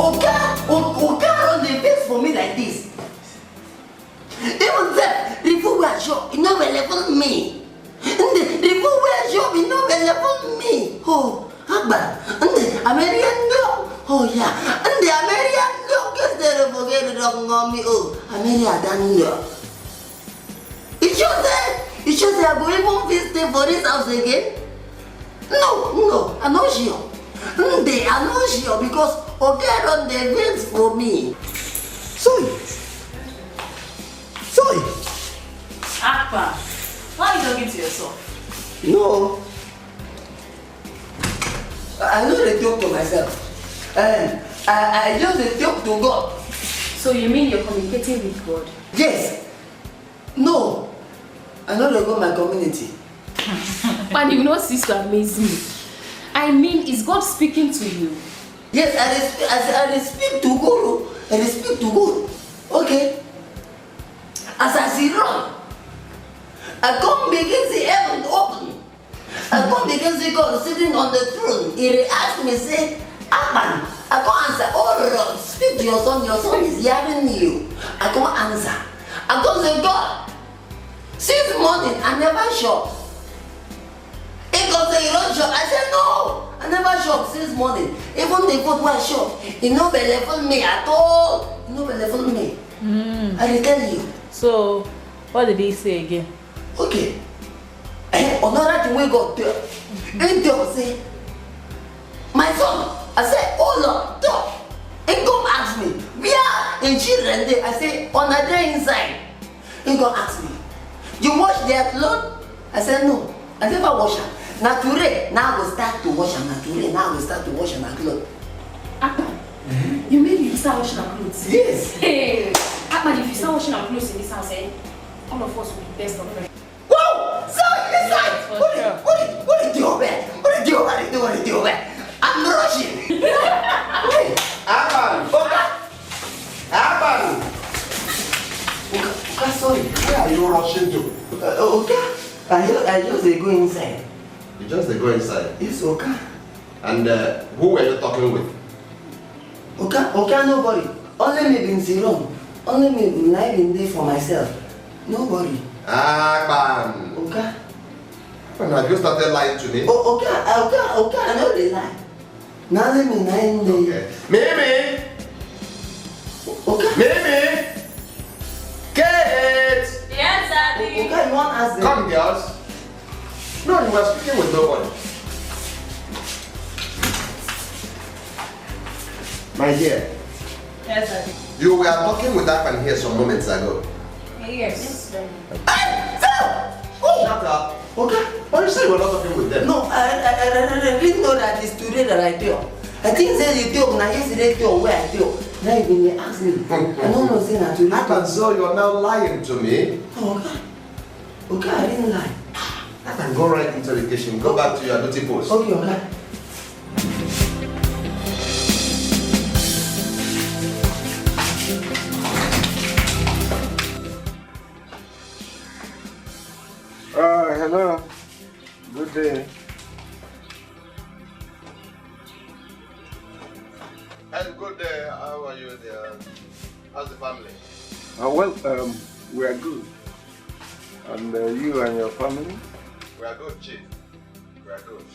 Oga run the face for me like this. Even that, the food we are shop, you know, level me. The food we are shop, you know, level me. Oh, Akbar, American dog. Oh yeah, and the American dog gets there forget the dog on me. Oh, American dog. It should say I'm going visiting for this house again. No, I'm not sure. They are not sure because okay run the veins for me. Sorry. Akbar, why are you talking to yourself? No. I know they talk to myself. I just they talk to God. So you mean you're communicating with God? Yes. No. I know they go my community. But you know, cease to amaze me. I mean, is God speaking to you? Yes, I speak to God. I speak to God. Okay. As I see run, I come begin the heaven open. I come begin see God sitting on the throne. He asked me, say, Aman, I can't answer. Oh, Lord, speak to your son is hearing you. I can't answer. I can't say, God, since morning, I never shop. He goes say, you don't shop. I said, no, I never shop since morning. Even the food was shop. He no be level me at all. He no be level me. I will tell you. So, what did he say again? Okay. Another thing we got there. And they say, my son, I said, oh Lord, talk. And come ask me, where in children there? I say, on the day inside. And go ask me, you wash their clothes? I said, no, I never wash them. Now today, now we start to wash them. Now we start to wash them clothes. Akbar, you mean you start washing our clothes? Yes. Hey, Akbar, if you start washing our clothes in this house, all of us will be best of friends. Whoa! Sorry, inside! What did you do? I'm rushing. Wait. Aban! Aban! Okay, sorry. Where are you rushing to? Okay. I just go inside. You just go inside? It's okay. And who were you talking with? Okay, nobody. Only me being Siron. Only me lying there for myself. Nobody. Aban! Okay. When have you started lying to me? Okay, I know they lie. Now let me lying there. Okay. Mimi! Okay. Mimi! Kate! Yes, Daddy. Okay, you want to ask them? Come, girls. No, you were speaking with nobody. My dear. Yes, Daddy. You were talking with Aban here some moments ago. Yes. Shut up. Okay. Why you say you were not talking with them? No, I didn't know that it's today that I tell. I think say you tell, now yesterday tell where I tell. Now you been ask me. I don't know say that today. Aban, so you are now lying to me. Oh, okay. Okay, I didn't lie. Aban, go right into the kitchen. Go back to your duty post. Okay, okay. Hello. Good day. Hey, good day. How are you there? How's the family? We are good. And you and your family? We are good, Chief. We are good.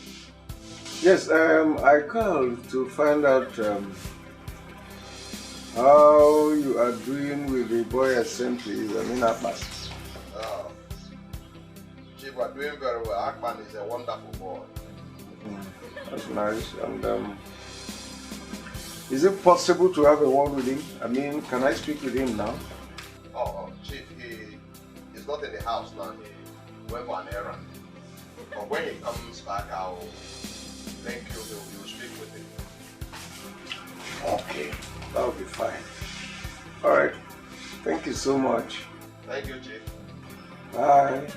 Yes, I called to find out how you are doing with the boy I sent to you, Abbas. Chief, we are doing very well. Akban is a wonderful boy. That's nice. And is it possible to have a word with him? I mean, can I speak with him now? Oh, Chief, he's not in the house now. He went for an errand. But when he comes back, I'll thank you. You'll speak with him. Okay, that'll be fine. All right. Thank you so much. Thank you, Chief. Bye.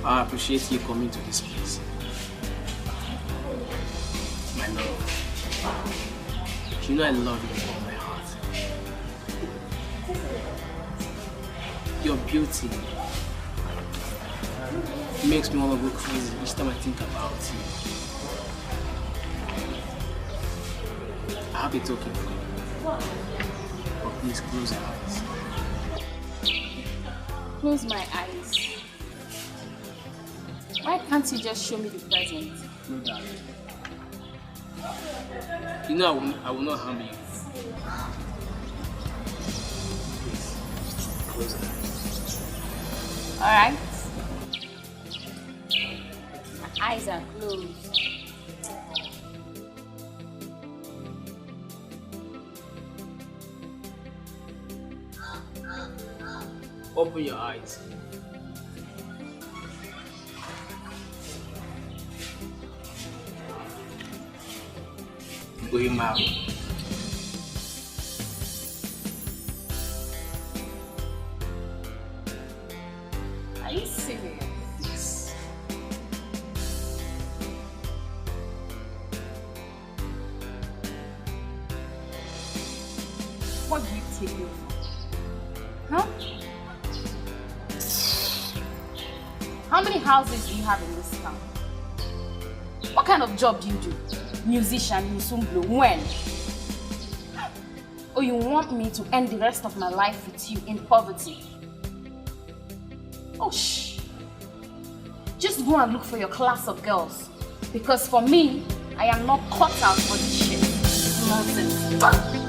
I appreciate you coming to this place. My love. You know I love you with all my heart. Your beauty makes me want to go crazy each time I think about you. I'll be talking for you. But please close your eyes. Close my eyes. Why can't you just show me the present? No, darling. You know I will not harm you. Please, close your eyes. Alright. My eyes are closed. Open your eyes. Going mad. Are you serious? Yes. What do you take me for? Huh? How many houses do you have in this town? What kind of job do you do? Musician, you soon blow. When? Or you want me to end the rest of my life with you in poverty? Oh, shh. Just go and look for your class of girls. Because for me, I am not cut out for this shit. Nonsense.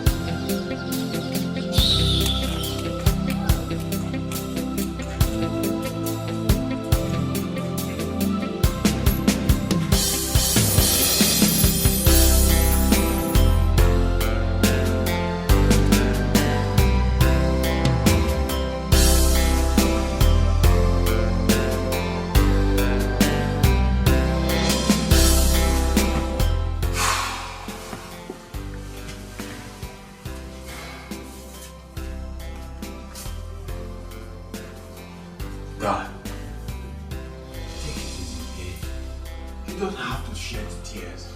God, take it easy, okay? You don't have to shed tears.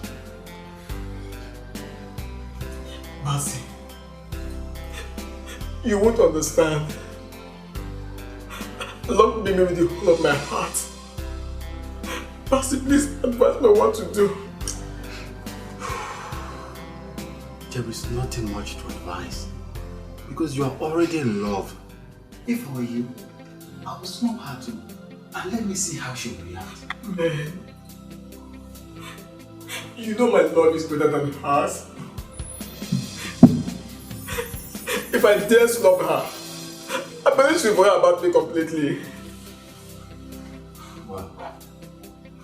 Mercy, you won't understand. Love me with the whole of my heart. Mercy, please advise me what to do. There is nothing much to advise because you are already in love. If I were you, I will snub her too and let me see how she will react. Man, you know my love is better than hers. If I dare snub her, I believe she'll forget about me completely. Well,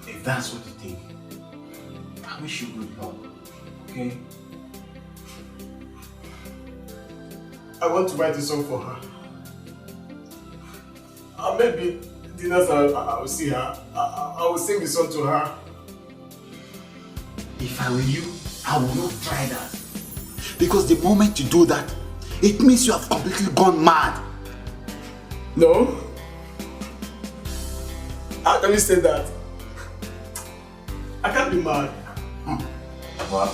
if that's what you think, I wish you good luck, okay? I want to write a song for her. Maybe dinners I will see her. I will sing the song to her. If I were you, I would not try that. Because the moment you do that, it means you have completely gone mad. No? How can you say that? I can't be mad. Well,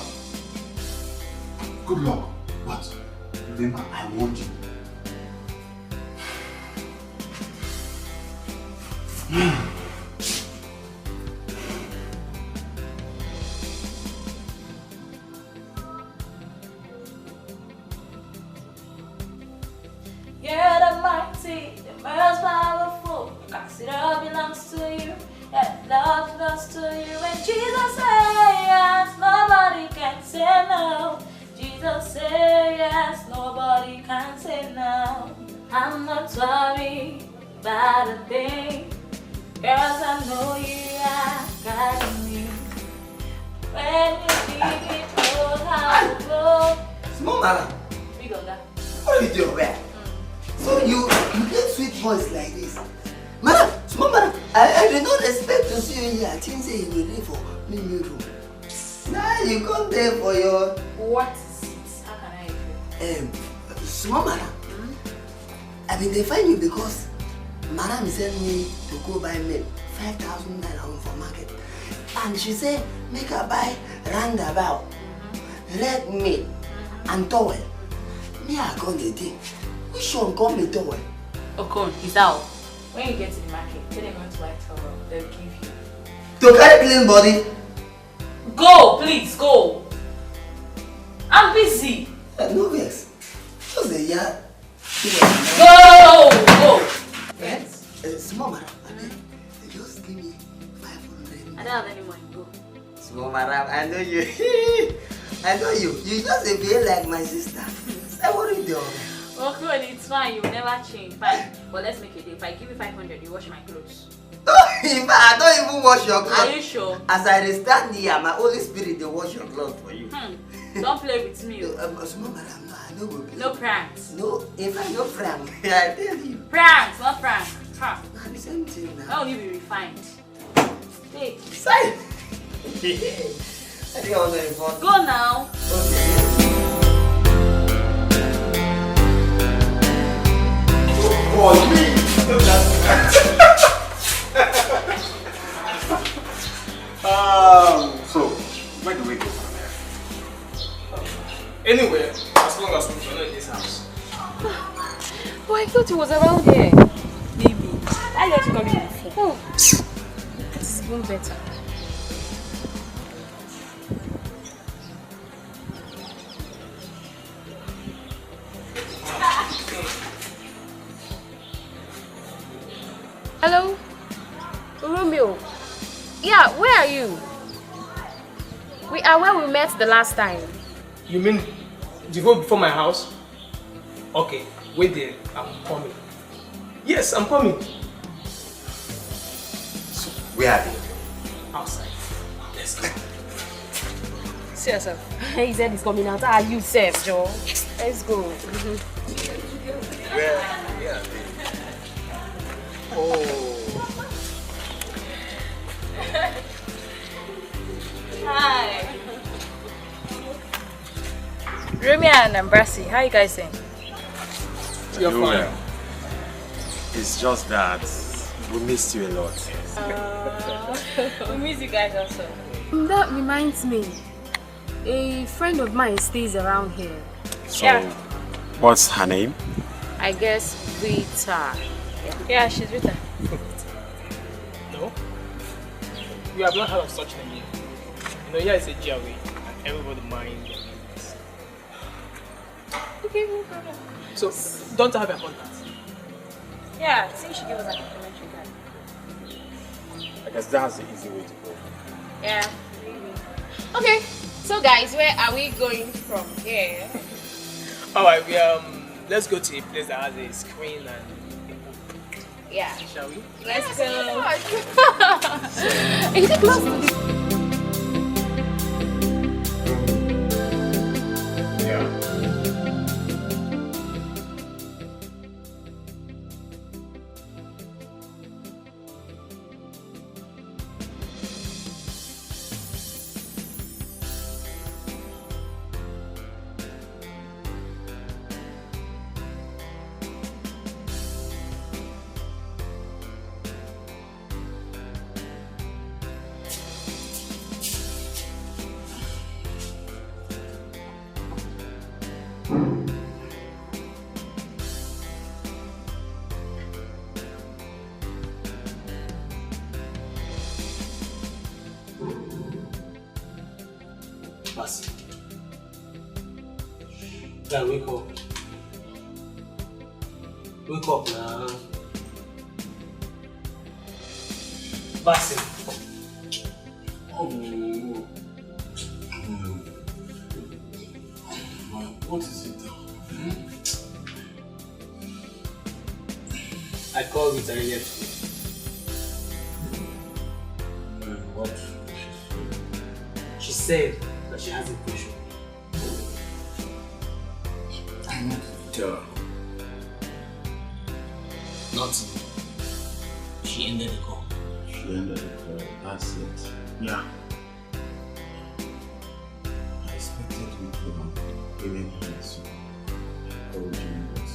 good luck. But remember, I want you. You're the mighty, the most powerful. Cause it all belongs to you, and love belongs to you. And Jesus said yes, nobody can say no. Jesus said yes, nobody can say no. I'm not worried about a thing, cause I know you are guiding me. When you leave me, oh how to go. Small man, We go there. what are you doing there? So you get sweet voice like this. Madam, small madam, I did not expect to see you here. I think say you will leave for me new room. Now you come there for your What is it? How can I help you? small madam. I mean they find you because Madam sent me to go buy milk, 5,000 naira for market. And she said, make her buy roundabout, red meat, and towel. Me, I got the thing. Which one call me towel? Okon, is out. When you get to the market, tell them not to buy towel. They'll give you. To carry clean body? Go, please, go. I'm busy. No vex. Just a yard. Go! Yes? Small madam, just give me 500. I don't have any money, go. Small madam, I know you. I know you. You just a bit like my sister. Say what you do? Okay, it's fine. You will never change. Fine. But let's make a deal. If I give you 500, you wash my clothes. In fact, I don't even wash your clothes. Are you sure? As I stand here, my Holy Spirit, they wash your clothes for you. Don't play with me. Small madam, no, I know go play. No pranks. No, if I no prank, I tell you. Pranks, not prank. Huh. Not the same thing now. How will you be refined? Take. Say. I think I was very fun. Go now. Okay. Oh, me! So, where do we go from here? Anywhere, as long as we're not in this house. Oh, I thought he was around here. Baby, why don't you call me before? Oh, it's even better. Hello? Romeo? Yeah, where are you? We are where we met the last time. You mean the road before my house? Okay, wait there. I'm coming. Yes, I'm coming. So, where are they? Outside. Let's go. See yourself. He said he's coming out. Are you safe, Joe? Let's go. Where are they? Oh. Hi. Romeo and Ambrasi, how you guys doing? You're fine. It's just that we missed you a lot. We miss you guys also. That reminds me. A friend of mine stays around here. So, Yeah. what's her name? I guess Vita. Yeah, she's with her. No? You have not heard of such name yet. You know, here is a GRA and everybody minds their business. Okay, no problem. So, don't have a contact. Yeah, I think she gave us a complimentary card. I guess that's the easy way to go. Yeah. Okay, so guys, where are we going from here? Alright, let's go to a place that has a screen and a book. Yeah. Shall we? Let's go. Is it close to this? Yeah. Basi. Guy, wake up. Wake up now. Basi. Oh. What is it now? I called with earlier today. What? She said that she has a crush on I want to tell her. Nothing. She ended the call. She ended it. That's it. Yeah. I expected you to have given her some encouraging words.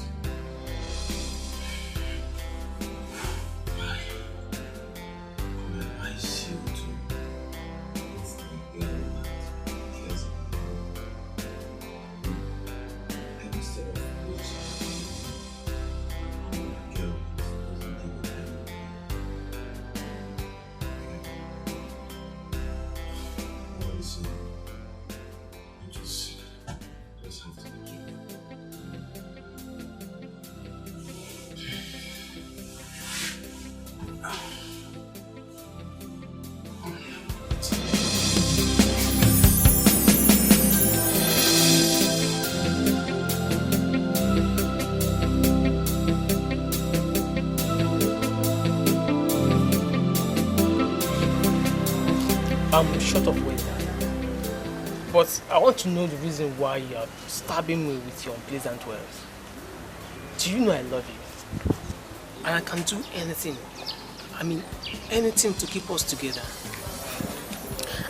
I'm short of words, but I want to know the reason why you are stabbing me with your unpleasant words. Do you know I love you? And I can do anything. I mean, anything to keep us together.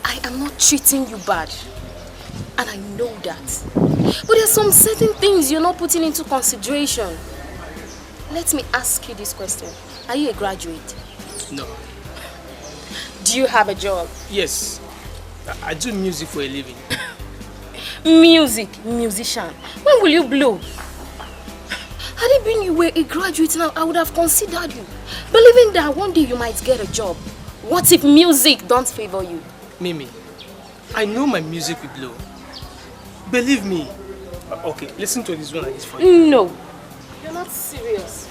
I am not treating you bad. And I know that. But there's some certain things you're not putting into consideration. Let me ask you this question. Are you a graduate? No. Do you have a job? Yes. I do music for a living. Musician. When will you blow? Had it been you were a graduate now, I would have considered you. Believing that one day you might get a job. What if music don't favor you? Mimi, I know my music will blow. Believe me. Okay, listen to this one like this for you. No. You're not serious.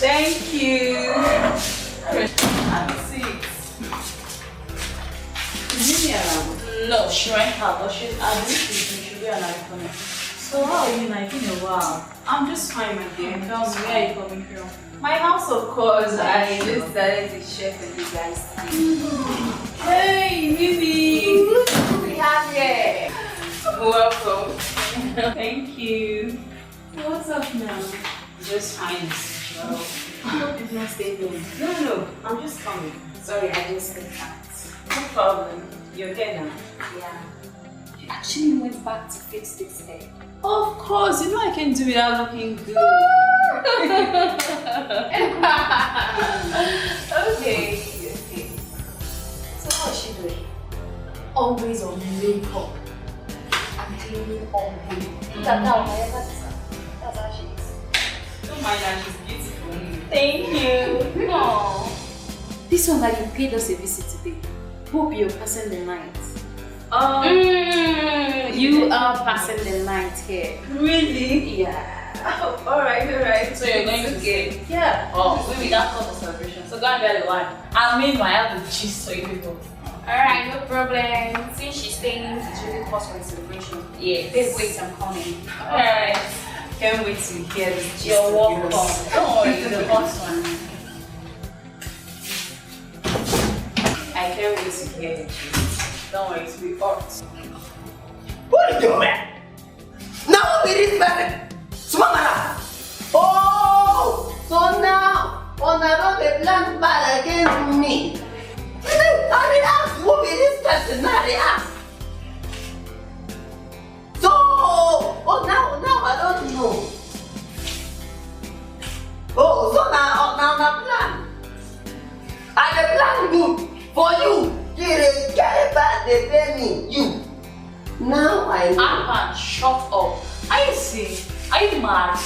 Thank you. Have a seat. Is Mimi around? No, she went out, but I believe she should be around for me. So how are you? Like in a while? I'm just fine, my dear. Tell me, where are you coming from? My house, of course. I just started to chef and you guys. Hey, Mimi. We have here. Welcome. Thank you. What's up now? Just fine. No. I hope you've not stayed long. No, I'm just coming. Sorry, I just stepped out. No problem. You're there now? Yeah. You actually went back to fix this hair. Of course, you know I can do without looking good. Okay. So how is she doing? Always on makeup. I'm cleaning all day. Look at that, that's how she is. Don't mind her, she's beautiful. Thank you. Aww. This one that you paid us a visit today. Hope you're passing the night. You are passing the night here. Really? Yeah. Alright. So you're going to get? Yeah. Oh, maybe that's not the celebration. So go and get the wine. I mean, I have the cheese for you people. Alright, no problem. Since she's staying, it's really cause for the celebration. Yes. Babe, wait, I'm coming. Alright. Can't wait to hear this. You're welcome. Don't worry, the hot one. I can't wait to hear the gist. Don't worry, it's be hot. What are you doing? Now it is better. Swamara. Oh, so now on a plan bad against me. I mean, ask who is this person? Now they ask. So, now I don't know. Oh, so now plan. And the plan good for you. Get back the penny, you. Now I know. Arpan, shut up. Are you sick? Are you mad?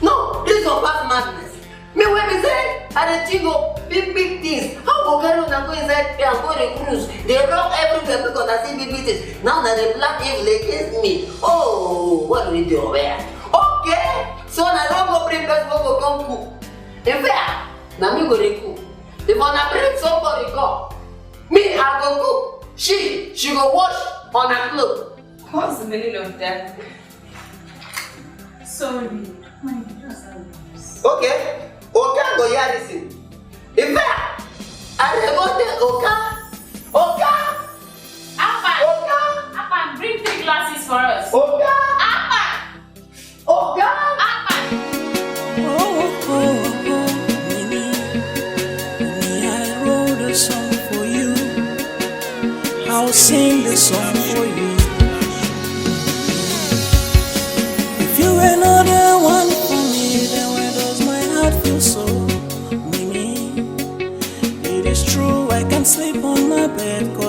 No, this is about madness. Me when we say, I think of big things. How can you go inside and go to cruise? They rock everywhere because I see big things. Now that they plan evil against me. Oh, what do we do there? Okay, so now don't go bring us go come cook. In fact, now me go to cook. If I bring somebody come, me I go cook. She go wash on her clothes. What's the meaning of that? Sorry. Okay, Oka go hear this thing. In fact, I go tell Oka. Appan, bring 3 glasses for us. Oka. Mimi, I wrote a song for you. I'll sing the song for you. If you were not the one for me, then why does my heart feel so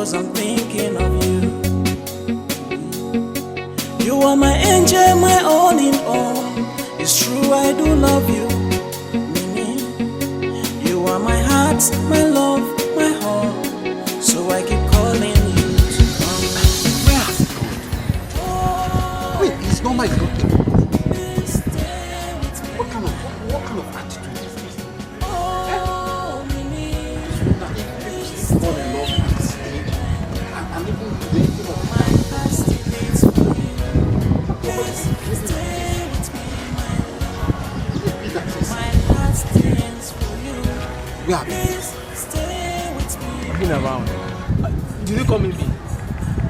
cause I'm thinking of you. You are my angel, my all in all. It's true, I do love you, Mimi. You are my heart, my love, my heart. So I keep calling you to come. Where has it gone? Wait, it's not my good. What kind of attitude is this? Fall in love at this age and even thinking of where have you been? I've been around. Did you call me B?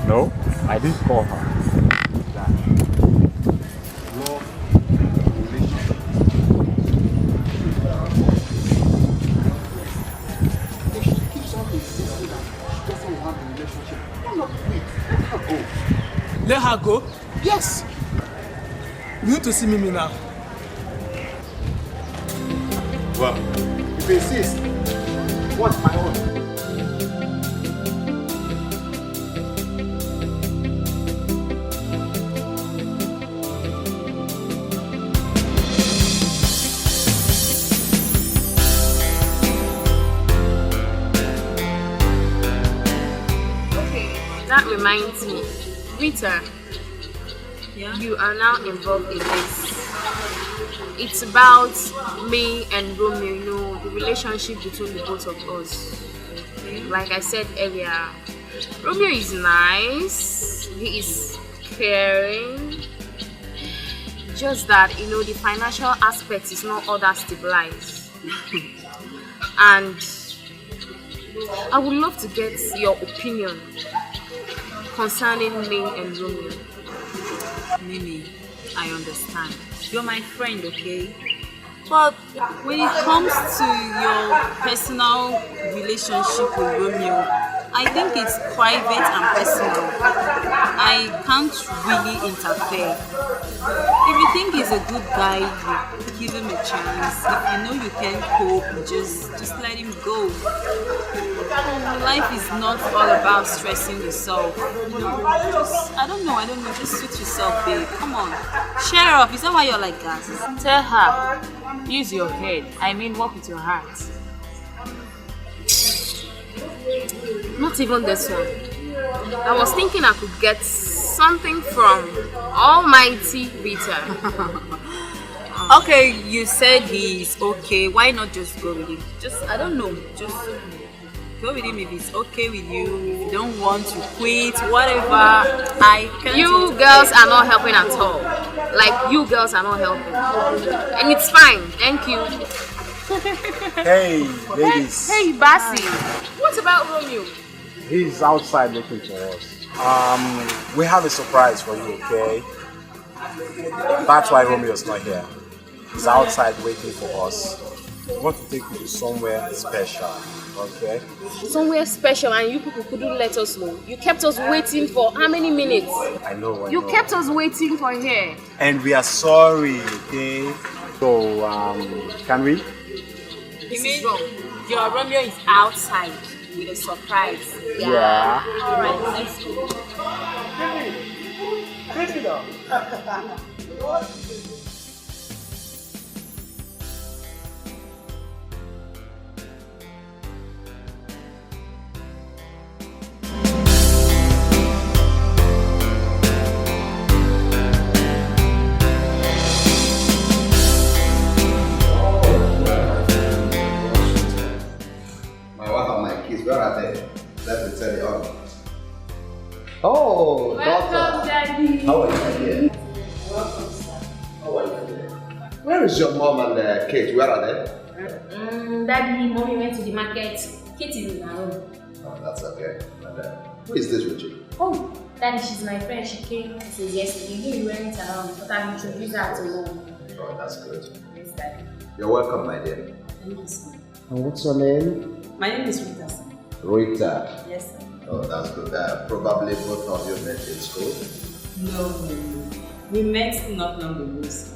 No, I didn't call her. Love, relationship. If she keeps on insisting that she doesn't want the relationship, why not quit? Let her go. Let her go? Yes. You need to see Mimi now. Well, if you insist, what's my own? That reminds me, Rita, you are now involved in this. It's about me and Romeo, you know, the relationship between the both of us. Like I said earlier, Romeo is nice, he is caring, just that, you know, the financial aspect is not all that stabilized. And I would love to get your opinion concerning me and Romeo. Mimi, I understand. You're my friend, okay? But when it comes to your personal relationship with Romeo, I think it's private and personal. I can't really interfere. If you think he's a good guy, you give him a chance. If you know you can't cope, just let him go. Life is not all about stressing yourself. You know, I don't know, just suit yourself, babe. Come on. Share up. Is that why you're like that? Tell her, use your head. I mean, work with your heart. Not even this one. I was thinking I could get something from Almighty Rita. Okay, you said he's okay. Why not just go with him? I don't know. Just go with him if it's okay with you. If you don't want to quit, whatever. I can't. You girls are not helping at all. Like, you girls are not helping. And it's fine. Thank you. Hey, ladies. Hey, Bassi. What about Romeo? He's outside looking for us. We have a surprise for you, okay? That's why Romeo's not here. He's outside waiting for us. We want to take you to somewhere special, okay? Somewhere special, and you people couldn't let us know. You kept us waiting for how many minutes? I know. You kept us waiting for here. And we are sorry, okay? So, can we? You mean your Romeo is outside with a surprise? Yeah. Alright, let's go. Where are they? Let me tell you all. Oh, Welcome, Daddy. How are you, my dear? Welcome, sir. How are you, dear? Where is your mom and Kate? Where are they? Daddy, Mommy went to the market. Kate is in her room. Oh, that's okay. And, who is this with you? Oh, Daddy, she's my friend. She came since yesterday. We went around, but I've introduced her to mom. Oh, that's good. Yes, Daddy. You're welcome, my dear. Thank you, sir. And what's your name? My name is Rita, sir. Rita. Yes, sir. Oh, that's good. Probably both of you met in school. No. We met not long ago, sir.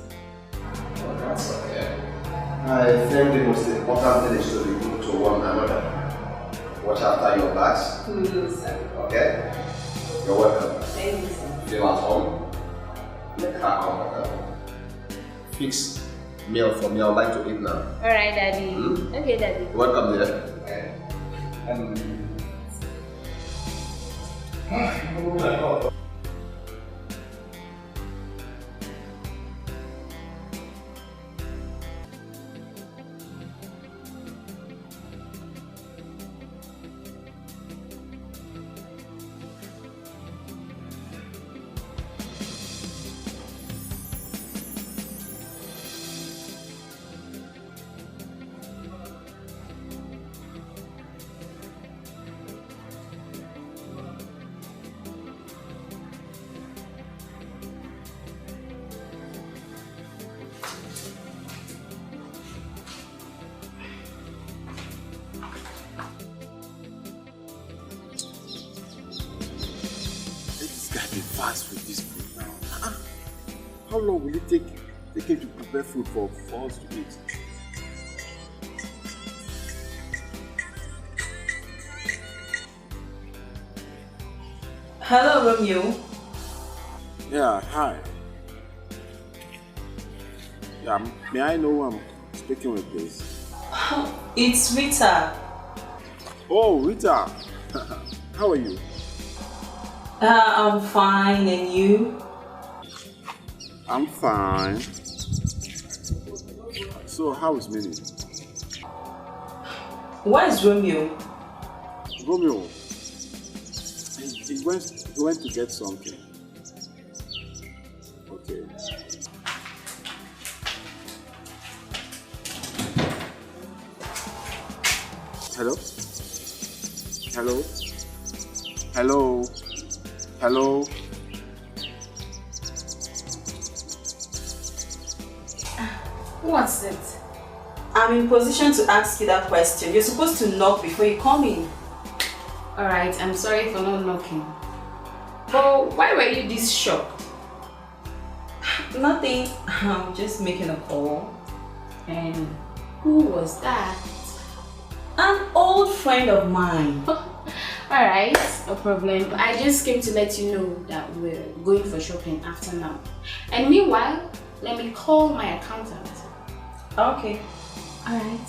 Oh, that's okay. I think the most important thing is to be good to one another. Watch after your bags. Okay? You're welcome. Thank you, sir. Feel at home. Crack on. Fix meal for me. I would like to eat now. Alright, Daddy. Okay, Daddy. Welcome there. Okay. Fast with this food now. How long will it take him to prepare food for us to eat? Hello, Romeo. Yeah, hi. Yeah, may I know who I'm speaking with, please? It's Rita. Oh, Rita. How are you? I'm fine, and you? I'm fine. So, how is Minnie? Where is Romeo? Romeo. He went to get something. Okay. Hello? Hello? Hello? Hello? What's it? I'm in position to ask you that question. You're supposed to knock before you come in. Alright, I'm sorry for not knocking. But why were you this shocked? Nothing. I'm just making a call. And who was that? An old friend of mine. Alright, no problem. I just came to let you know that we're going for shopping after now. And meanwhile, let me call my accountant. Okay. Alright.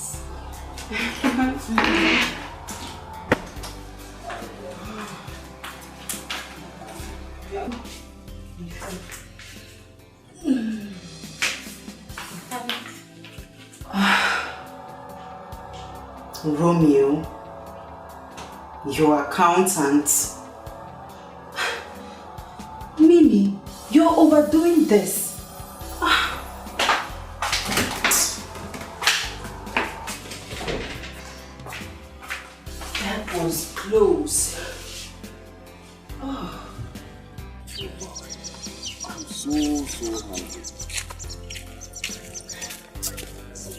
Romeo, your accountant. Mimi, you're overdoing this. That was close. Oh boy, I'm so hungry.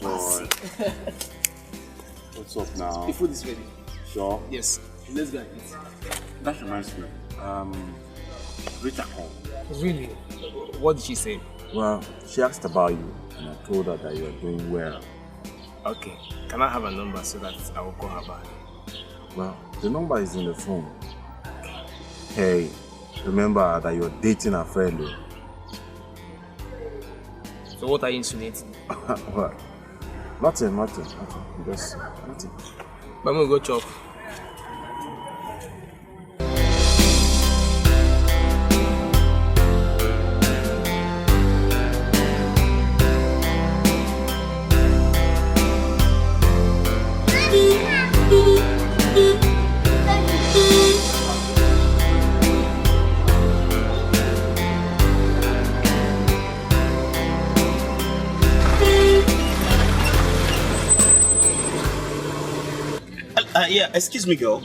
Boy. What's up now? The food is ready. Sure? Yes. Let's go and eat. That reminds me. Rita called. Really? What did she say? Well, she asked about you, and I told her that you're doing well. Okay. Can I have a number so that I will call her back? Well, the number is in the phone. Hey, remember that you're dating a friend. So what are you insinuating? What? Nothing. Just nothing. But I'm gonna go chop. Yeah, excuse me, girl.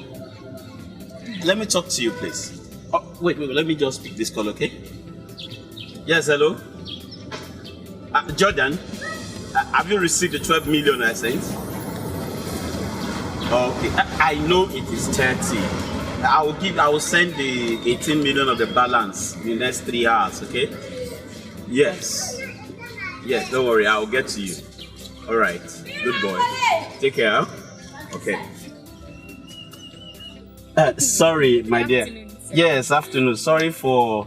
Let me talk to you, please. Oh, wait, let me just pick this call, okay? Yes, hello? Jordan, have you received the 12 million I sent? Okay, I know it is 30. I will send the 18 million of the balance in the next 3 hours, okay? Yes. Yes, don't worry, I will get to you. All right, good boy. Take care, huh? Okay. Sorry, my dear. Yes, afternoon. Sorry for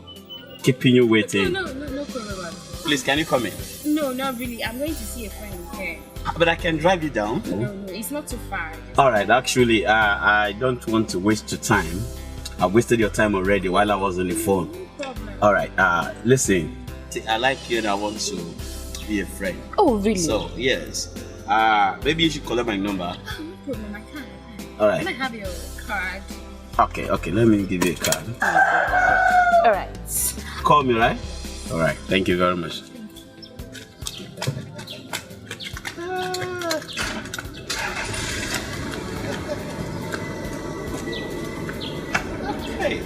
keeping you waiting. No problem. Please, can you come in? No, not really. I'm going to see a friend here. But I can drive you down. No, it's not too far. All right, actually, I don't want to waste your time. I wasted your time already while I was on the phone. No problem. All right, listen. I like you and I want to be a friend. Oh, really? So, yes. Maybe you should collect my number. No problem, I can. All right. Can I have your card? Okay, let me give you a card. All right. Call me, right? All right, thank you very much. Okay.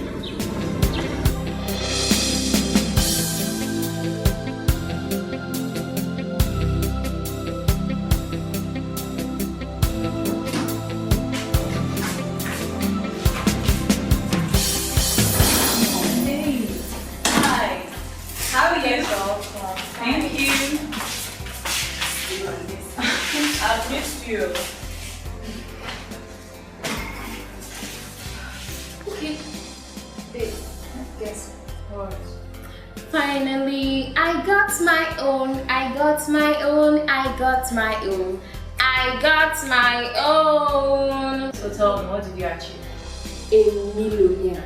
Thank you. I've missed you. Okay. Babe, guess what? Finally, I got my own. So tell me, what did you achieve? A millionaire.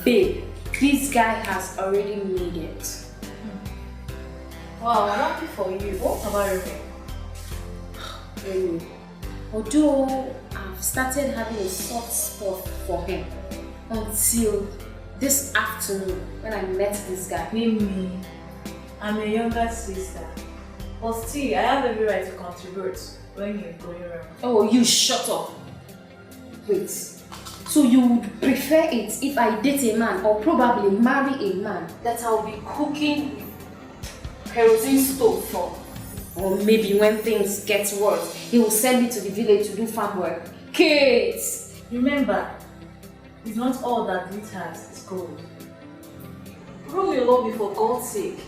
Babe, this guy has already made it. Wow, I'm happy for you. What about Remy? Although I've started having a soft spot for him until this afternoon when I met this guy. Me. I'm a younger sister. But still, I have every right to contribute when you're going around. Oh, you shut up. Wait. So you would prefer it if I date a man or probably marry a man that I'll be cooking kerosene stove for? Or maybe when things get worse, he will send me to the village to do farm work. Kate! Remember, it's not all that glitters is gold. Grow your love me for God's sake.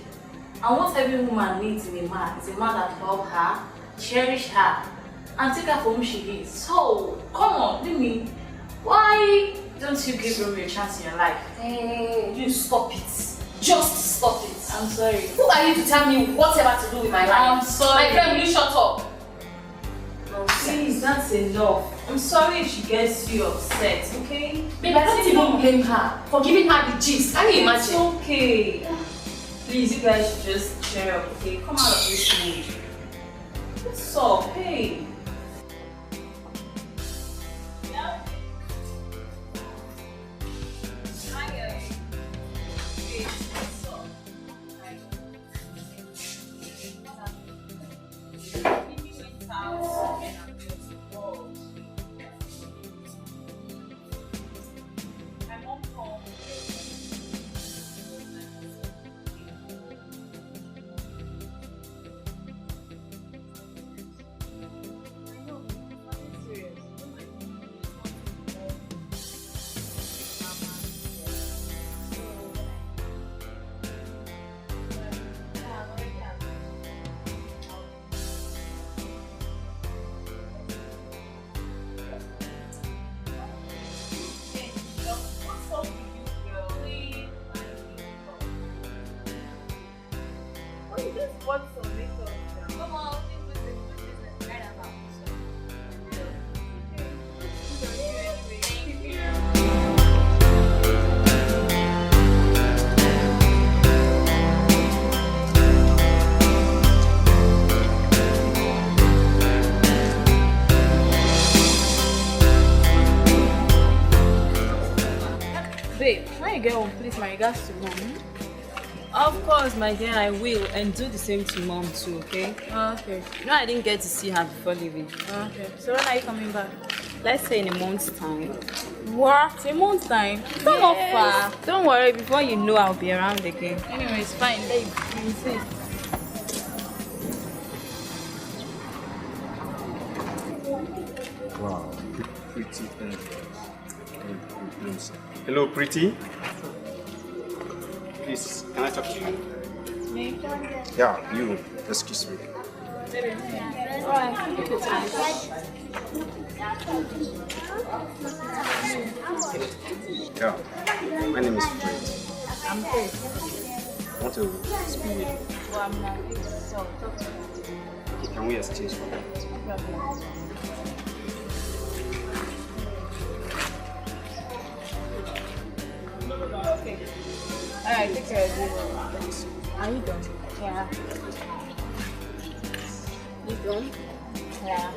And what every woman needs in a man is a man that loves her, cherish her, and take her for who she is. So, come on, Mimi. Why don't you give Romeo a chance in your life? Hey, you stop it. Just stop it. I'm sorry. Who are you to tell me whatever to do with my life? I'm sorry. My friend, will you shut up? Please, that's enough. I'm sorry if she gets you upset, okay? Babe, I don't even blame her for giving her the gist. Can you imagine? It's okay. Please, you guys should just cheer up, okay? Come out of this mood. What's up? Hey. Babe, when you get home, please, my regards to mom. Of course, my dear, I will, and do the same to mom too, okay? Okay. You know, I didn't get to see her before leaving. Okay. So when are you coming back? Let's say in a month's time. What? A month's time? It's not far. Don't worry, before you know, I'll be around again. Anyway, it's fine. Babe, you insist. Wow, pretty. Hello, pretty. Please, can I talk to you? Me? Yeah, you. Excuse me. Alright, take your time. Yeah, my name is Fred. I'm good. I want to speak with you. Well, I'm not good, so talk to me. Okay, can we exchange for that? No problem. Okay. Alright, take care of you. Are you done? Yeah. You done? Yeah.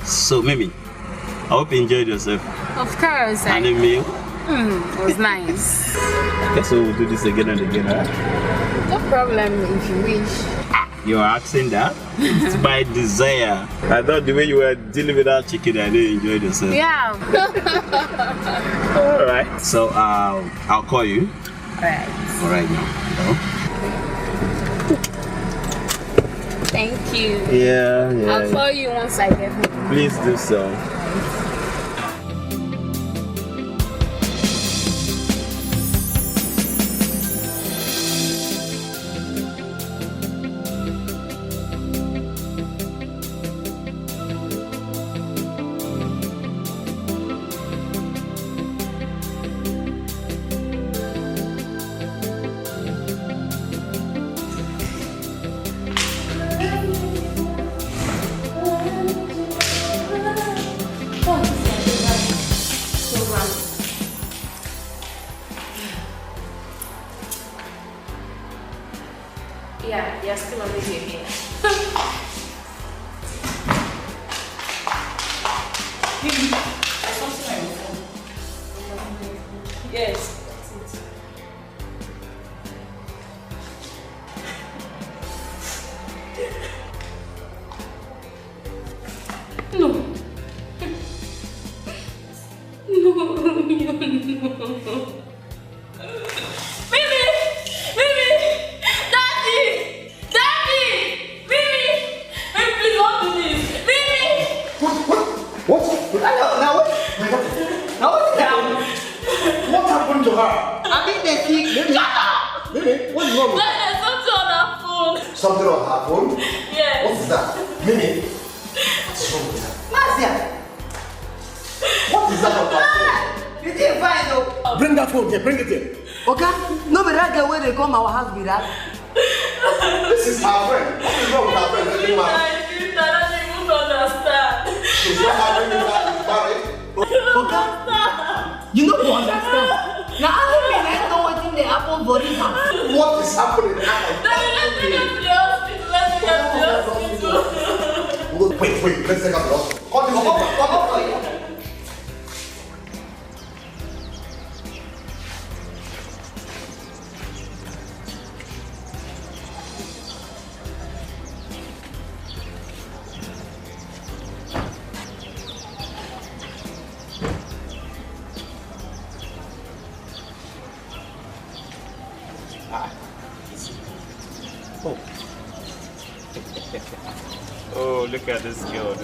So, Mimi, I hope you enjoyed yourself. Of course. And the meal? It was nice. Okay, so we'll do this again and again, huh? No problem if you wish. You are asking that? It's my desire. I thought the way you were dealing with that chicken, I didn't enjoy yourself. Yeah. Alright. So, I'll call you. Alright. Alright now. Thank you. Yeah. I'll call you once I get home. Please do so. Yeah, you're still on the game here. There's something on your phone. Yes. No. No. What happened to her? I mean, they think. Shut up! Mimi, what's wrong with her? There's something on her phone. Something on her phone? Yes. What is that? Mimi, what's wrong with her? Marcia! What is that on her phone? You didn't find though. Bring that phone here, bring it here. Okay? No, but that girl where they come our house with that. This is her friend. What is wrong with her friend? I don't even understand. She's not having that married. Okay? You know what understand? Now, I don't know what thing they happen for this house. What is happening now? Let's take her to the hospital. Wait, let's take her to the hospital. Come on. Oh, look at this girl,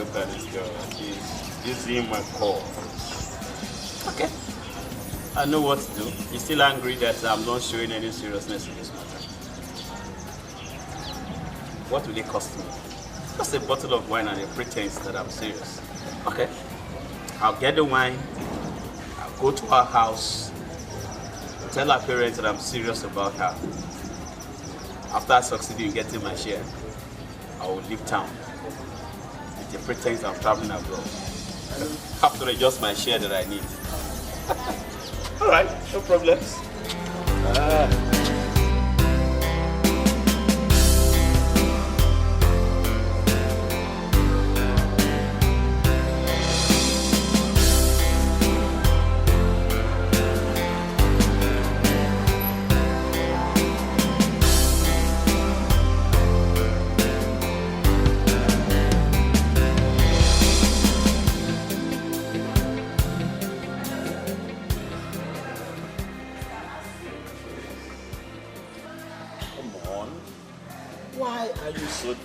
She's in my call. Okay. I know what to do. You're still angry that I'm not showing any seriousness in this matter. What will it cost me? Just a bottle of wine and a pretense that I'm serious. Okay. I'll get the wine, I'll go to her house, tell her parents that I'm serious about her. After I succeed in getting my share, I will leave town with the pretense I'm traveling abroad. After just my share that I need. Alright, no problems.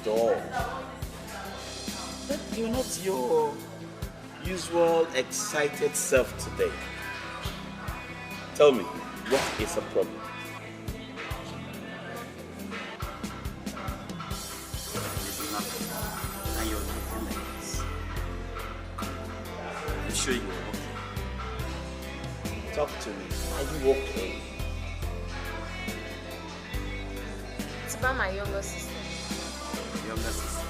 door. But you're not your usual excited self today. Tell me, what is the problem? There's nothing. And you're looking like this. I'm sure you're okay. Talk to me. Are you okay? It's about my younger sister. Younger sister?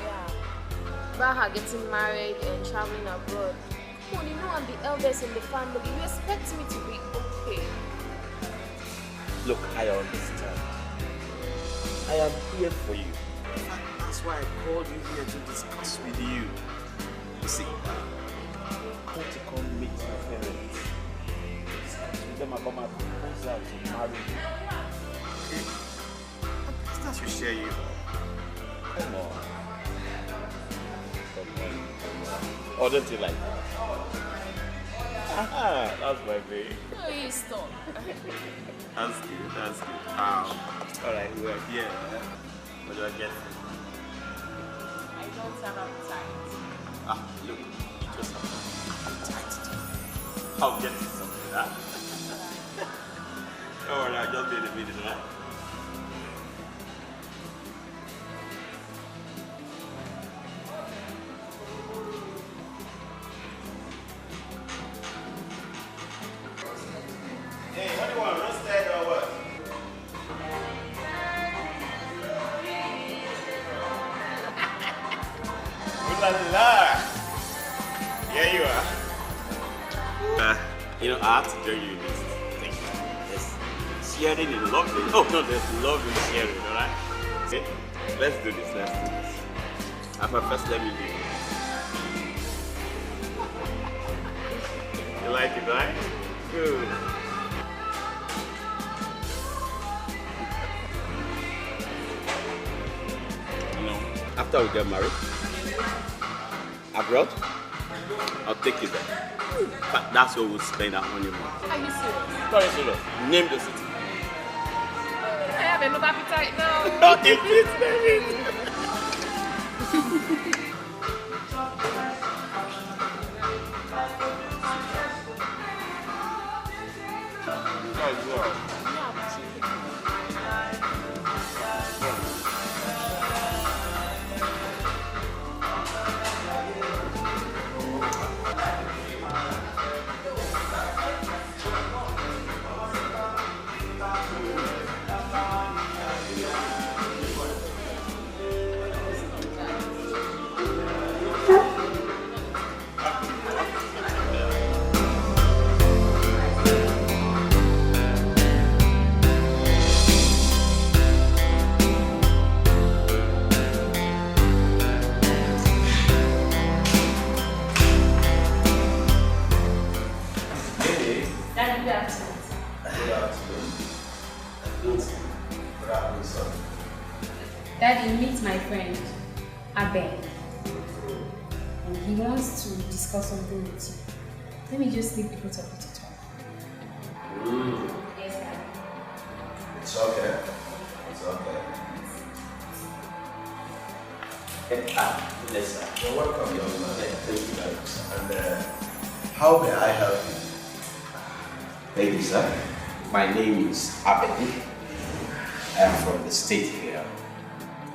Yeah. About her getting married and traveling abroad. Well, you know I'm the eldest in the family. You expect me to be okay. Look, I understand. I am here for you. That's why I called you here to discuss with you. You see, I want to come meet my parents. Discuss with them about my proposal to marry you. Okay? That should share you. Come on. Or don't you like that? Ah, that's my baby. Oh, you stop. That's good, that's good. Alright, we are here. What do I get? I don't have appetite. Look, you just have appetite. I'll get you something, huh? Don't worry, I'll just be in a minute, right? Hey, what do you want? Roasted or what? Ooh la la! Here you are. You know, I have to join you in this thing. Yes. Sharing is lovely. Oh no, there's love in sharing, alright? Okay? Let's do this, let's do this. First, let me do it. You like it, right? Good. After we get married, abroad, I'll take you there. But that's where we'll spend our honeymoon. Are you serious? Very serious. Name the city. I have enough appetite now. Name it. Daddy, meet my friend, Abe. And he wants to discuss something with you. Let me just leave the both of you to talk. Yes, Daddy. It's okay. It's okay. Yes, sir. You're welcome, young man. Thank you very much. And how may I help you? Thank you, sir. My name is Abe. I am from the state here.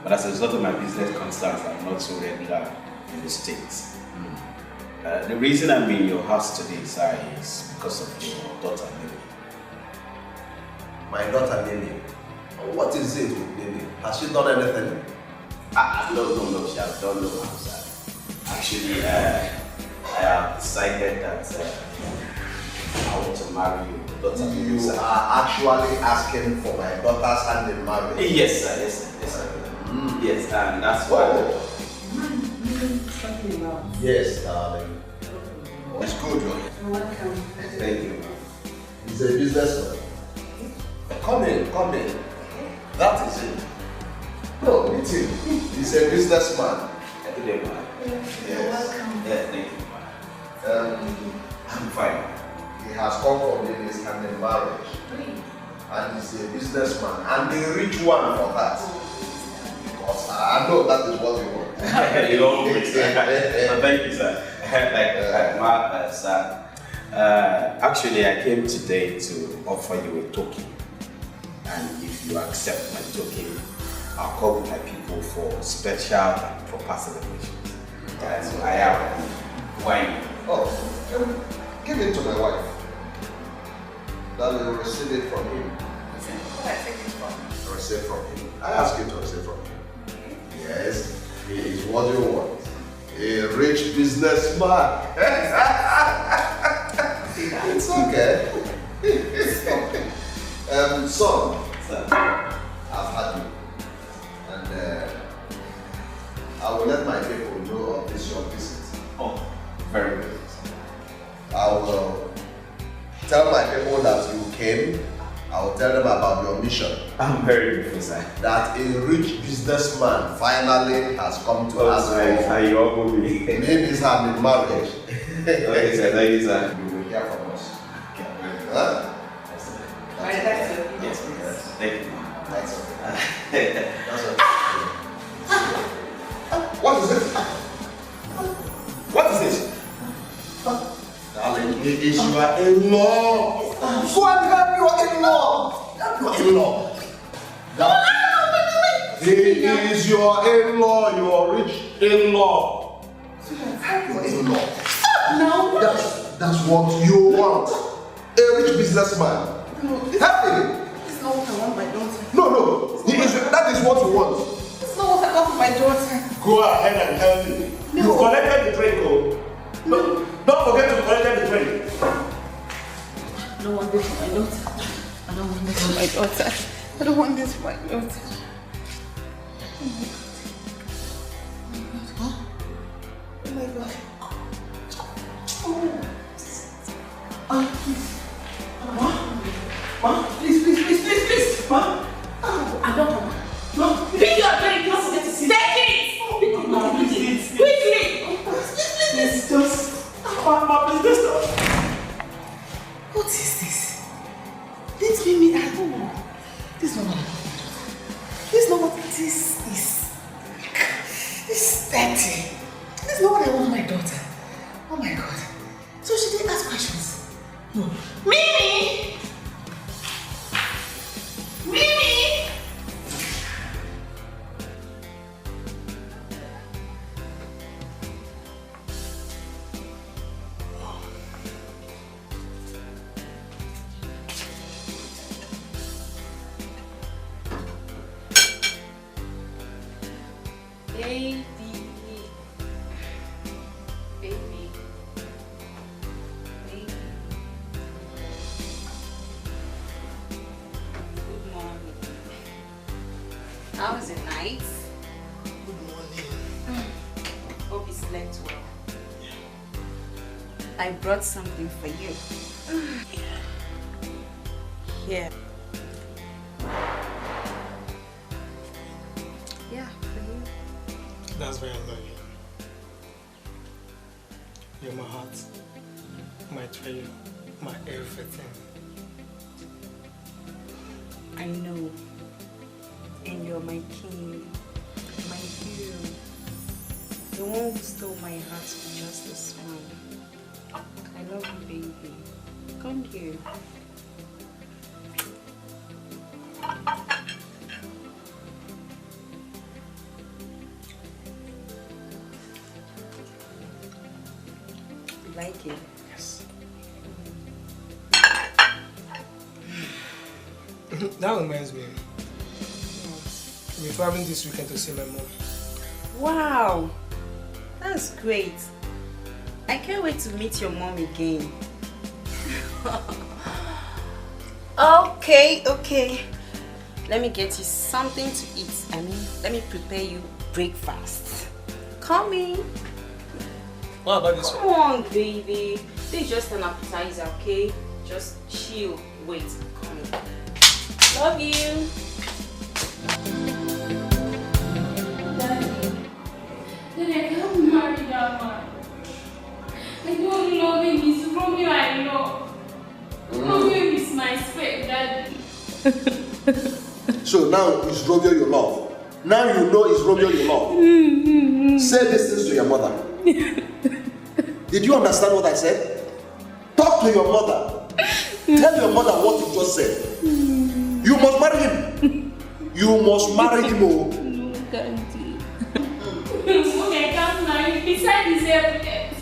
But as a result of my business concerns, I'm not so regular in the States. The reason I'm in your house today, sir, is because of your daughter, Lily. My daughter, Lily? What is it with Lily? Has she done anything? No, she has done no harm, sir. Actually, I have decided that I want to marry you. You are actually asking for my daughter's hand in marriage? Yes, sir. Yes, and that's why. Yes, darling. It's good, right? You're welcome. Thank you. He's a businessman. Come in. That is it. No, meet him. He's a businessman. Yes. You're welcome. Yes, thank you. I'm fine. He has come from Lily's hand in marriage. And he's a businessman. And a rich one for that. course. I know that is what you want. You always. Thank you, sir. Sir. Actually, I came today to offer you a token. And if you accept my token, I'll call with my people for special and proper celebrations. And I have wine. Oh, give it to my wife. Then you will receive it from him. Receive from him. I ask you to receive from him. Yes, he is what you want. A rich businessman. It's okay. Son, I've had you. And I will let my people know of this your visit. Oh, very good. I will tell my people that you came. I will tell them about your mission. I'm very grateful, sir. That a rich businessman finally has come to us. You all will be. Name is her in marriage. Okay, sir. Thank you, sir. You will hear from us. Okay. Huh? Yes, thank you. That's okay. That's okay. What is it? What is this? Darling, it is your in-law. Go and help your in-law. Help your in-law. He is your in-law, your rich in-law. Help your in-law. No. That's what you want. A rich businessman. Help him. It's not what I want my daughter. No. That is what you want. It's not what I want for my daughter. Go ahead and help me. No. You collected the drink, oh. No. Don't forget to collect the drink. I don't want this for my daughter. I don't want this for my daughter. I don't want this for my daughter. Oh my God. Oh, please. Ma, please. Ma. I don't want. No. Pick your drink. Don't forget to sit. Take it. Quickly. Please, just. Ma, please, just. What is this? This Mimi, I don't know. This is not what I want. This is not what this is. This is dirty. This is not what I want my daughter. Oh my God. So she didn't ask questions. No. Mimi! Mimi! Baby. Good morning. How was the night? Good morning. Hope you slept well. I brought something for you. Here. Yeah, for you. That's very lovely. You're my heart, my treasure, my everything. I know. And you're my king, my hero. The one who stole my heart with just a smile. I love you, baby. Come here. You like it? Yes. That reminds me. We're traveling this weekend to see my mom. Wow! That's great. I can't wait to meet your mom again. Okay. Let me get you something to eat. Let me prepare you breakfast. Come in. What about this one? Come on, baby. This is just an appetizer, okay? Just chill. Wait. Come in. Love you. Daddy, I can't marry that man. I don't love him. It's Romeo I love. Romeo is my spec, Daddy. So now it's Romeo you love. Now you know it's Romeo you love. Say these things to your mother. Did you understand what I said? Talk to your mother. Tell your mother what you just said. You must marry him. You must marry him. No, can't. Okay, I can't marry. Besides, he's evidence.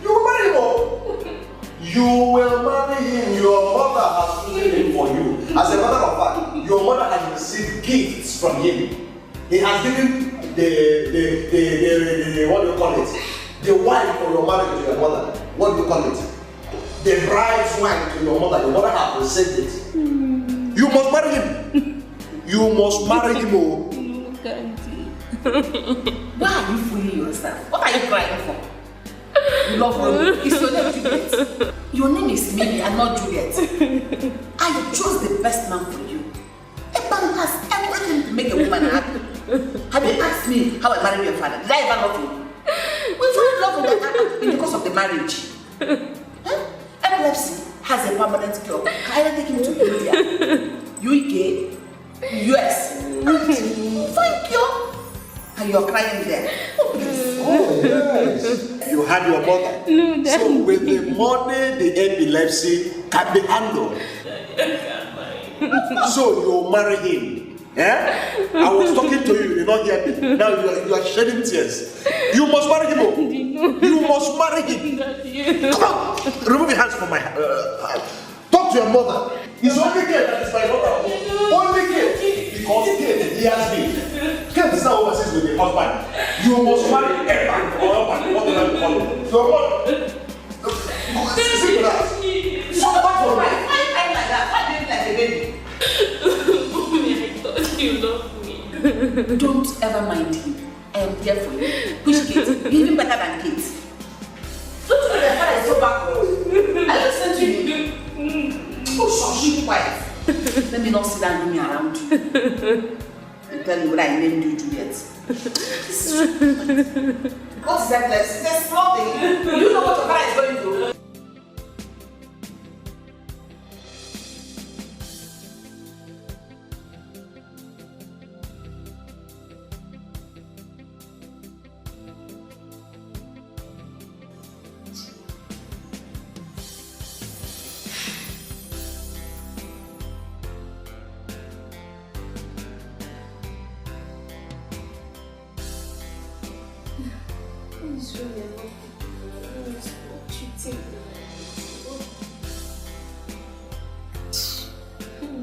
You will marry him. You will marry him. Your mother has chosen him for you. As a matter of fact, your mother has received gifts from him. He has given the what do you call it? The wine for your marriage to your mother. What do you call it? The bride's wine to your mother. Your mother has received it. You must marry him. You must marry him. No, can't. Why are you fooling yourself? What are you crying for? You love Romeo. It's your name Juliet. Your name is Mimi and not Juliet. I chose the best man for you. A man has everything to make a woman happy. Have you asked me how I married your father? Did I ever love you? We fell in love in the course of the marriage. Huh? Epilepsy has a permanent cure. Can I take him to India, UK, US? Thank you. And you're crying there. Oh, please. Oh, yes. You had your mother. No, Daddy. So with the money, the epilepsy can be handled. So you marry him. Yeah? I was talking to you, you did not hear me. Now you are shedding tears. You must marry him. You must marry him. Come on. Remove your hands from my talk to your mother. It's only Kate that is my mother. Only Kate. Because Kate, he has me. Kate is not overseas with the husband. You must marry a man or a man. What do I call it? Your mother. See that. So what for my fine like that? Why did you like a baby? You love me. Don't ever mind him. I am here for you. Which Kate? You're even better than Kate. Don't you know that father is so backward? I listen to you. Oh, shush, you quiet. Let me not sit down and me around you. And tell you what I named you Juliet. What is that? It's a small thing. You know what your father is going through.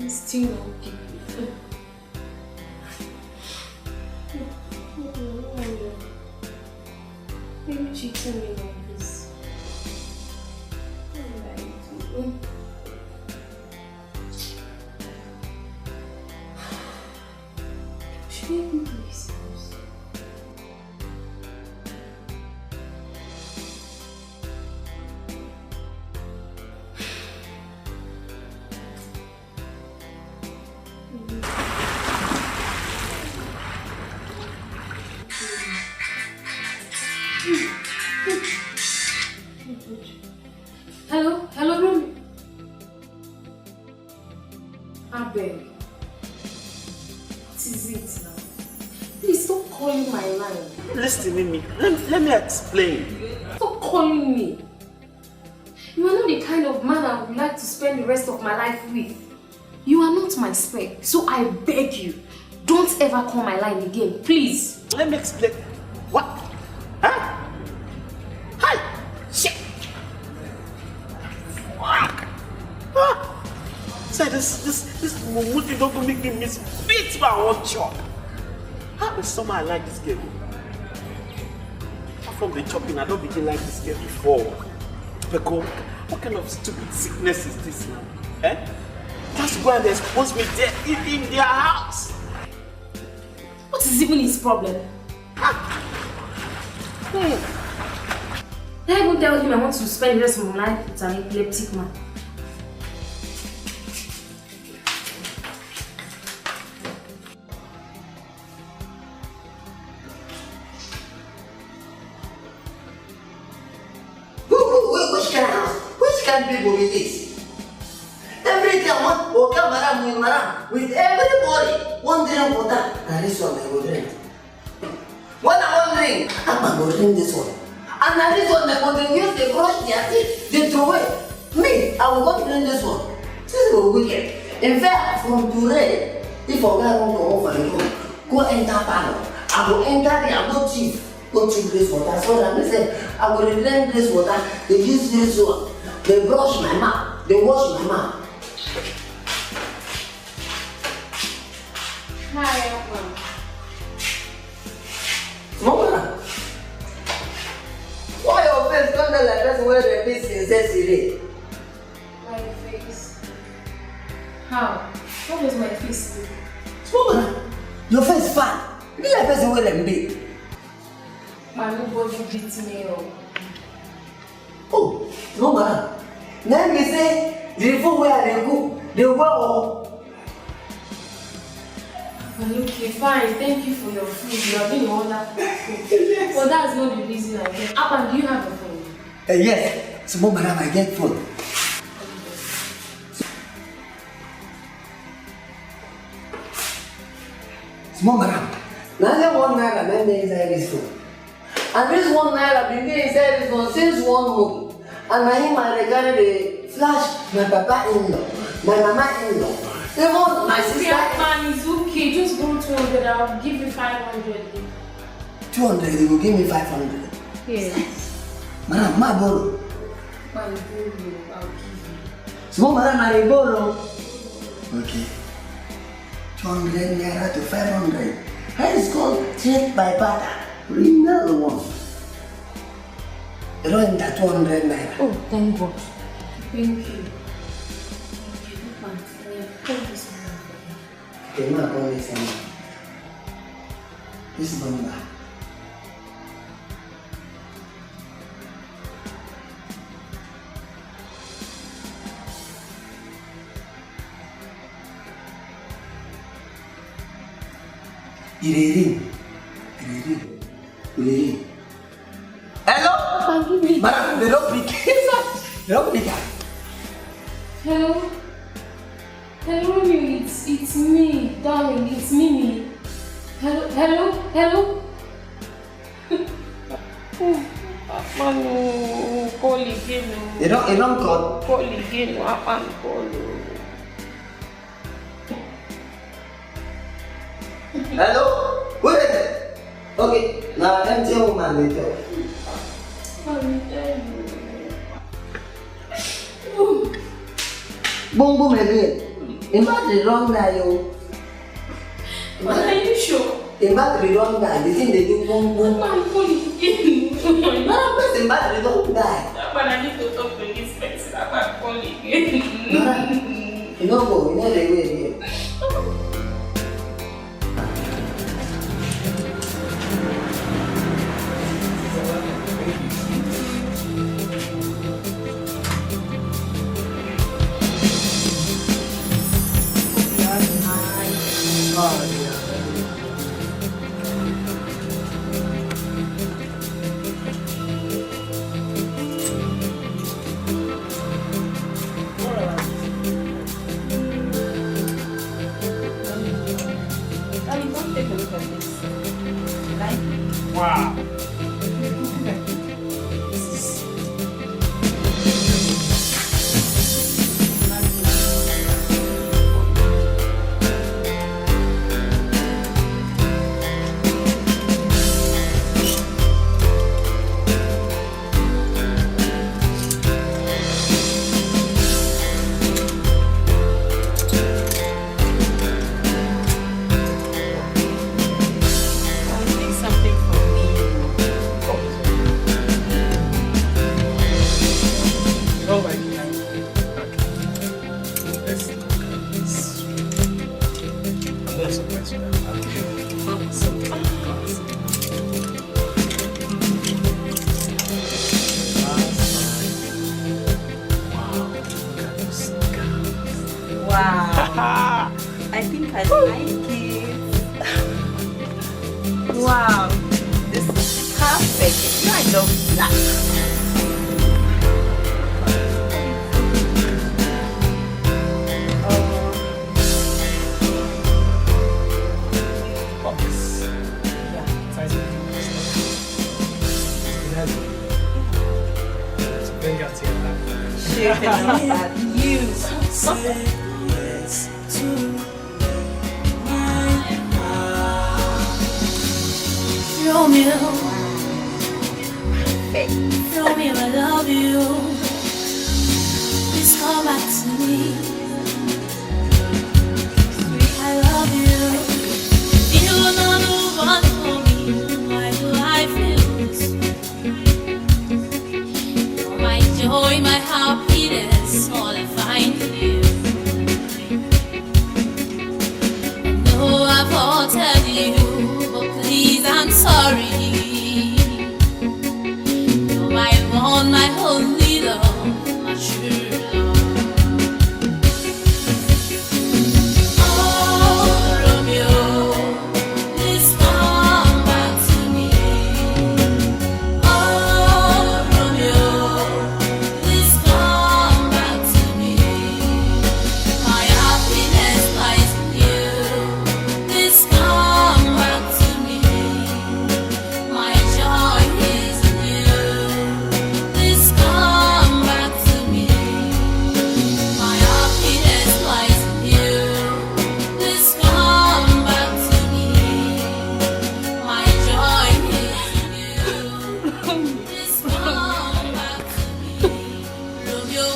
Still not people. Maybe cheating me like this. Should I be serious? Hello, room. I beg. What is it now? Please stop calling my line. Listen to me. Let me explain. Stop calling me. You are not the kind of man I would like to spend the rest of my life with. You are not my spec, so I beg you, don't ever call my line again, please. Let me explain. What? Huh? Hi! Shit! Fuck! Say this movie don't make me miss beats my own job. How is someone I like this girl? Apart from the chopping, I don't begin like this girl before. Because what kind of stupid sickness is this now? Eh? Just go and expose me there in their house. What is even his problem? Hey. Did I even tell him I want to spend the rest of my life with an epileptic man? Which kind of people is this? Every day I want to come around with everybody wondering for that. and this one I will drink. When I want drink, I'm going to drink this one. And now this one, when they use the brush their teeth, they throw away. Me, I will go to drink this one. This is wicked. In fact, from today, if I go for the room, go enter panel. I will enter there, I go cheap this water. So that I say, I will drink this water, they use this one. They brush my mouth, they wash my mouth. Hi, Uncle. Mama, why your face come down like that where the face is yesterday? My face? How? How was my face? Mama, your face fat. You like person where them be? My nobody beats me up. Oh, Mama, now me say the food where they cook, they well. Okay, fine. Thank you for your food. You have been all that food. But that's not the reason I came. Appa, do you have a phone? Yes. So, Mama, I get food. Small madam, now that 1 naira been there inside this phone. And this 1 naira been there inside this phone since 1 month. And now him I regarded the flash my papa-in-law, my mama-in-law, even my sister. Yeah, man, it's okay. Just go 200. I'll give you 500. 200, you will give me 500. Yes. Madam, my borrow. I'll give you. Small madam, I borrow. Okay. 200 naira to 500. That is called trade by barter. Real one. You don't that 200 naira. Oh, thank God. Thank you. Thank you so much. Okay, ma, call this one. This number. Ring. Hello? Madam, they don't pick. They don't pick. Hello? Hello, it's me, darling, it's Mimi. Hello? Manu, call again. You don't call? Call again, I can't call. Hello? Wait. Okay, now empty woman later. Boom boom again. In fact, the wrong guy, yo. Are you sure? In fact, the wrong guy. The thing they do boom boom. I'm calling again. No, but in fact, the wrong guy. But I need to talk to this person. I'm calling again. You don't go. You know the way here. Wow. Wow. I think I like it. Wow. This is perfect. You know I love black. That's bring out to your back. You say yes to my heart. Romeo, Romeo, I love you. Please come back to me. Sweet, I love you. You are not the one for me. Why do I feel this? You're my joy, my happiness, all I find in you. I know I've faulted you, but please, I'm sorry. You're my one, my only love, my true love. Oh, Romeo, please come back to me. Oh, Romeo, please come back to me. My happiness lies in you. Please come back to me. My joy is in you. Please come back to me. My happiness lies in you. Please come back to me. My joy is in you. Please come back to me. Romeo,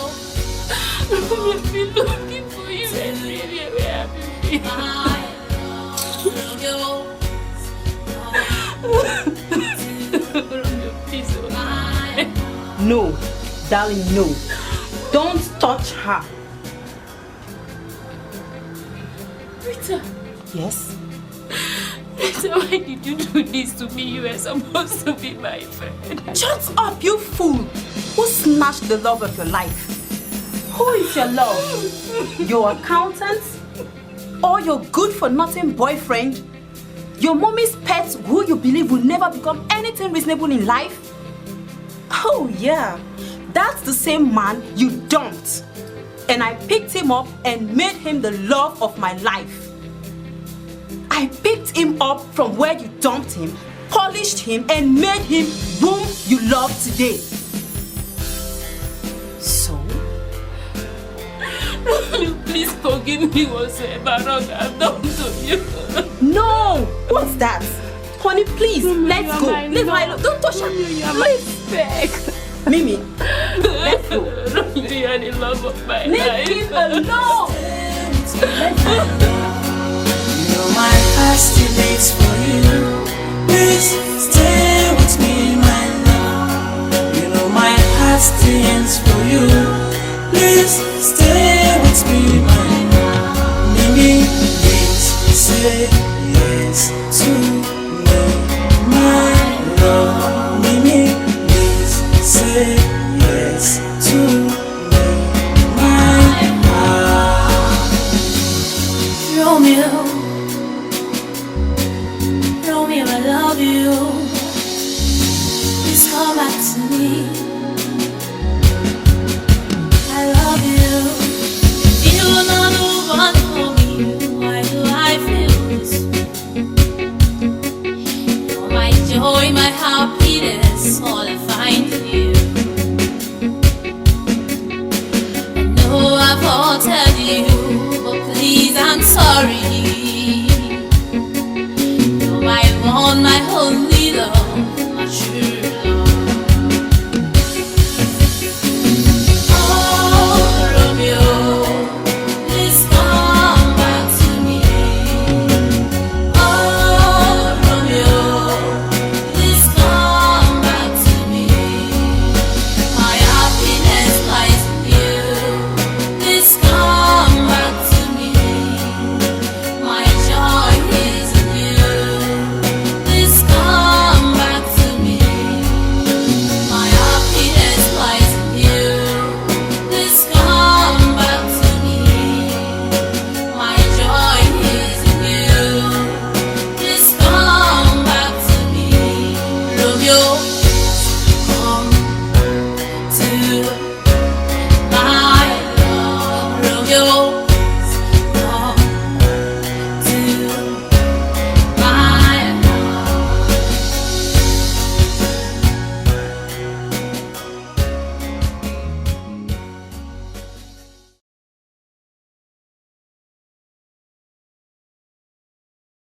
I've been looking for you everywhere. Where have you been? Romeo, Romeo, please, No, darling, no. Don't touch her. Rita, Yes? Rita, why did you do this to me? You were supposed to be my friend. Shut up, you fool! Who snatched the love of your life? Who is your love? Your accountant? Or your good-for-nothing boyfriend? Your mommy's pet who you believe will never become anything reasonable in life? Oh yeah, that's the same man you dumped. And I picked him up and made him the love of my life. I picked him up from where you dumped him, polished him, and made him whom you love today. So? Please forgive me whatsoever wrong I've done to you. No! What's that? Honey, please, let's go. Leave her alone. Don't touch her. Please. Mimi, let's go. You are the love of my Leave life. him alone. You know my heart still beats for you. Please stay with me, my love. You know my heart still yearns for you. Please stay with me, my love. Mimi, please say yes to me, my love. Mimi, please say yes to me, my heart. Romeo, Romeo, I love you. Please come back to me.